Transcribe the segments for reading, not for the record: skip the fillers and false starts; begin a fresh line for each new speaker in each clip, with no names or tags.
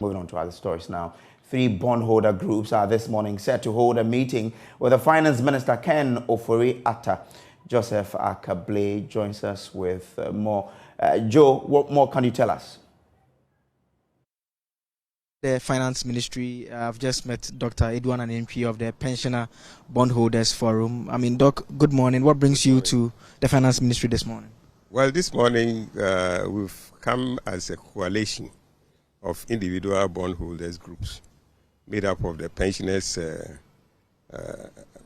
Moving on to other stories now. 3 bondholder groups are this morning set to hold a meeting with the Finance Minister Ken Ofori-Atta. Joseph Akable joins us with more. Joe, what more can you tell us?
The Finance Ministry, I've just met Dr. Edwan Anentwi of the Pensioner Bondholders Forum. I mean, Doc, good morning. What brings you to the Finance Ministry this morning?
Well, this morning we've come as a coalition of individual bondholders groups made up of the Pensioners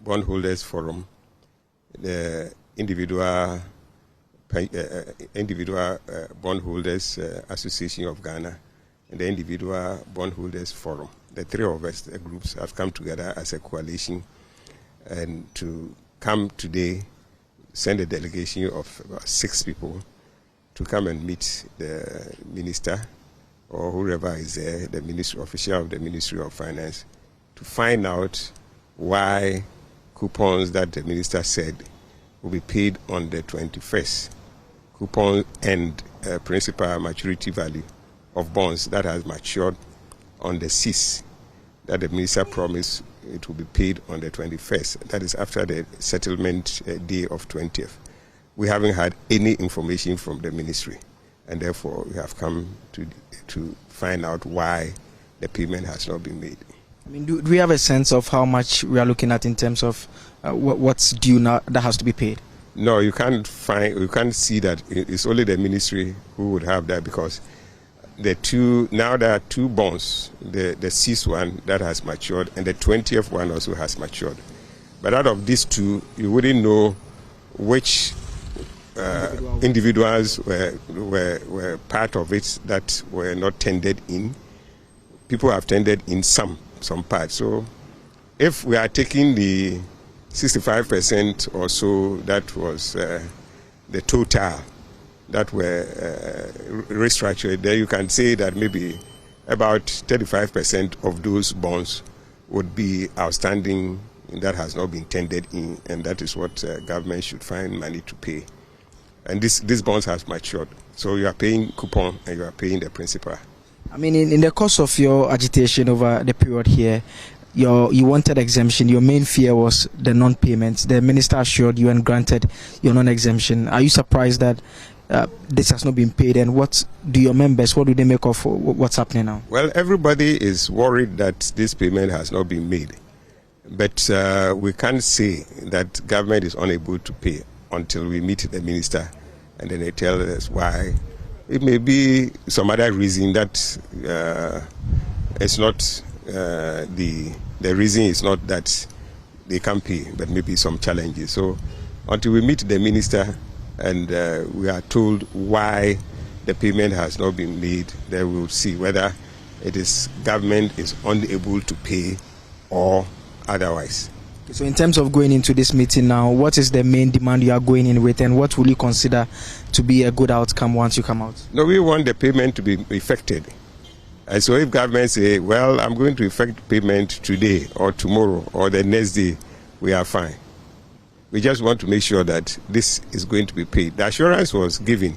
Bondholders Forum, the Individual Bondholders Association of Ghana, and the Individual Bondholders Forum. The 3 of us, the groups, have come together as a coalition and to come today, send a delegation of about 6 people to come and meet the minister or whoever is there, the ministry official of the Ministry of Finance, to find out why coupons that the minister said will be paid on the 21st, coupon and principal maturity value of bonds that has matured on the 6th, that the minister promised it will be paid on the 21st. That is after the settlement day of 20th. We haven't had any information from the ministry, and therefore we have come to find out why the payment has not been made.
I mean, do we have a sense of how much we are looking at in terms of what's due now that has to be paid?
No, you can't see that. It's only the ministry who would have that, because there are 2 bonds, the 6th one that has matured and the 20th one also has matured. But out of these 2, you wouldn't know which individuals were part of it that were not tendered in. People have tendered in some parts. So if we are taking the 65% or so, that was the total that were restructured, then you can say that maybe about 35% of those bonds would be outstanding that has not been tendered in, and that is what government should find money to pay. And these bonds have matured, so you are paying coupon and you are paying the principal.
I mean, in the course of your agitation over the period here, you wanted exemption. Your main fear was the non-payments. The minister assured you and granted your non-exemption. Are you surprised that this has not been paid, and what do they make of what's happening now?
Well, everybody is worried that this payment has not been made, but we can't say that government is unable to pay until we meet the minister and then they tell us why. It may be some other reason that it's not the reason is not that they can't pay, but maybe some challenges. So until we meet the minister and we are told why the payment has not been made, then we will see whether it is government is unable to pay or otherwise.
So in terms of going into this meeting now, what is the main demand you are going in with, and what will you consider to be a good outcome once you come out?
No, we want the payment to be effected. And so if government say, well, I'm going to effect payment today or tomorrow or the next day, we are fine. We just want to make sure that this is going to be paid. The assurance was given,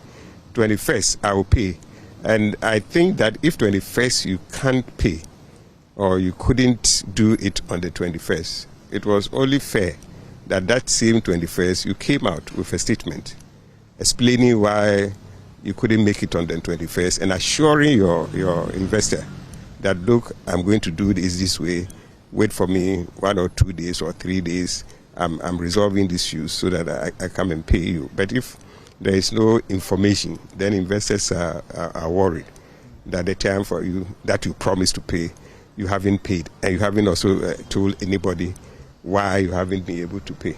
21st, I will pay. And I think that if 21st you can't pay or you couldn't do it on the 21st, it was only fair that same 21st you came out with a statement explaining why you couldn't make it on the 21st and assuring your investor that, look, I'm going to do this way, wait for me 1 or 2 days or 3 days, I'm resolving these issues so that I come and pay you. But if there is no information, then investors are worried that the time for you that you promised to pay, you haven't paid, and you haven't also told anybody why you haven't been able to pay.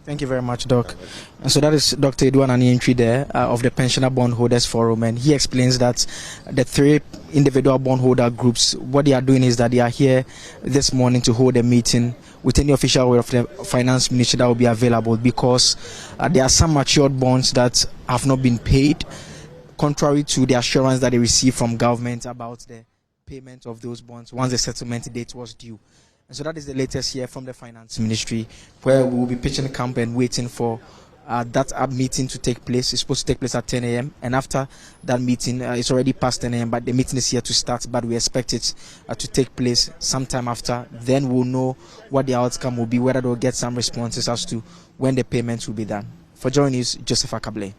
Thank you very much, Doc. And so that is Dr. Edwan Anentwi there of the Pensioner Bondholders Forum, and he explains that the 3 individual bondholder groups, what they are doing is that they are here this morning to hold a meeting with any official of the Finance Ministry that will be available, because there are some matured bonds that have not been paid, contrary to the assurance that they received from government about the payment of those bonds once the settlement date was due. And so that is the latest here from the Finance Ministry, where we will be pitching camp and waiting for that meeting to take place. It's supposed to take place at 10 a.m. And after that meeting, it's already past 10 a.m., but the meeting is here to start. But we expect it to take place sometime after. Then we'll know what the outcome will be, whether they'll get some responses as to when the payments will be done. For Joy News, Joseph Akable.